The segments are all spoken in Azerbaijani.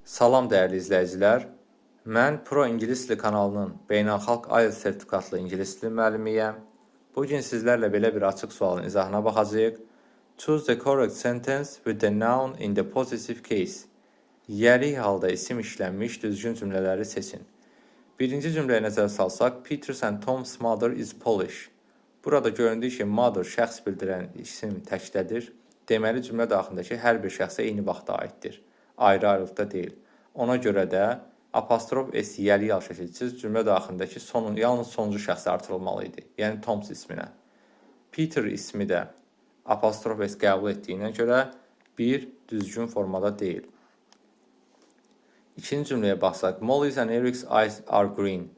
Salam dəyərli izləyicilər. Mən Pro İngilis Dili kanalının beynəlxalq IELTS sertifikatlı İngilis dili müəllimiyəm. Bugün sizlərlə belə bir açıq sualın izahına baxacağıq. Choose the correct sentence with the noun in the positive case. Yərik halda isim işlənmiş düzgün cümlələri seçin. Birinci cümləyə nəzər salsaq, Peter's and Tom's mother is Polish. Burada göründüyü ki, mother şəxs bildirən isim təkdədir. Deməli, cümlə daxilindəki hər bir şəxsə eyni vaxta aiddir. Ayrı-ayrılıqda deyil. Ona görə də apostrof S yəli yal şəkilsiz cümlə daxilindəki yalnız sonuncu şəxsə artırılmalı idi. Yəni Tom's isminə. Peter ismi də apostrof S qəbul etdiyinə görə bir düzgün formada deyil. İkinci cümləyə baxsaq, Molly's and Eric's eyes are green.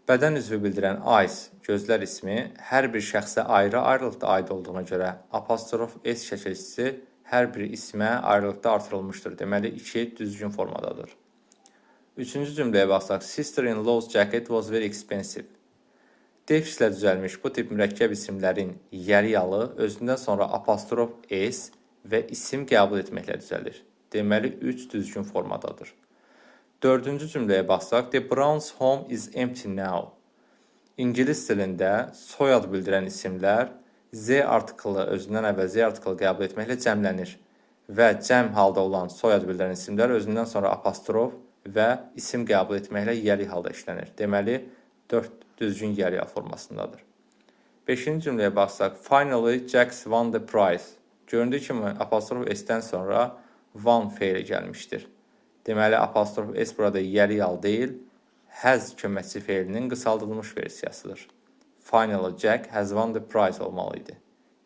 Bədən üzvü bildirən eyes, gözlər ismi, hər bir şəxsə ayrı-ayrılıqda aid olduğuna görə apostrof S şəkilçisi hər bir ismə ayrılıqda artırılmışdır. Deməli, 2 düzgün formadadır. Üçüncü cümləyə baxsaq, Sister-in-law's jacket was very expensive. Defislə düzəlmiş bu tip mürəkkəb isimlərin yəri yalı özündən sonra apostrof S və isim qəbul etməklə düzəlir. Deməli, 3 düzgün formadadır. Dördüncü cümləyə baxsaq, The Brown's home is empty now. İngilis dilində soyad bildirən isimlər Z artiklı özündən əvvəl Z artiklı qəbul etməklə cəmlənir və cəm halda olan soyad bildirən isimlər özündən sonra apostrof və isim qəbul etməklə yəri halda işlənir. Deməli, 4 düzgün yəri formasındadır. Beşinci cümləyə baxsaq, Finally, Jax won the prize. Göründüyü kimi apostrof S-dən sonra won feili gəlmişdir. Deməli, apostrof S burada yəri yal deyil, has köməkçi feilinin qısaldılmış versiyasıdır. Finally, Jack has won the prize olmalı idi.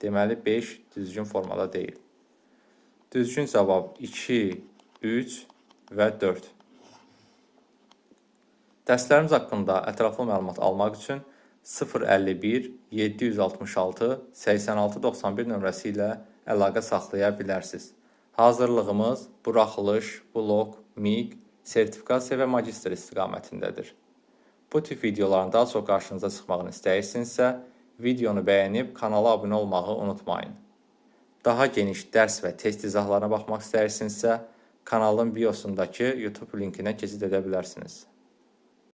Deməli, 5 düzgün formada deyil. Düzgün cavab 2, 3 və 4. Dərslərimiz haqqında ətraflı məlumat almaq üçün 051 766 8691 nömrəsi ilə əlaqə saxlaya bilərsiniz. Hazırlığımız buraxılış, blok, MİQ, sertifikasiya və magistr istiqamətindədir. Bu tip videoların daha çox qarşınıza çıxmağını istəyirsinizsə, videonu bəyənib kanala abunə olmağı unutmayın. Daha geniş dərs və test izahlarına baxmaq istəyirsinizsə, kanalın biosundakı YouTube linkinə keçid edə bilərsiniz.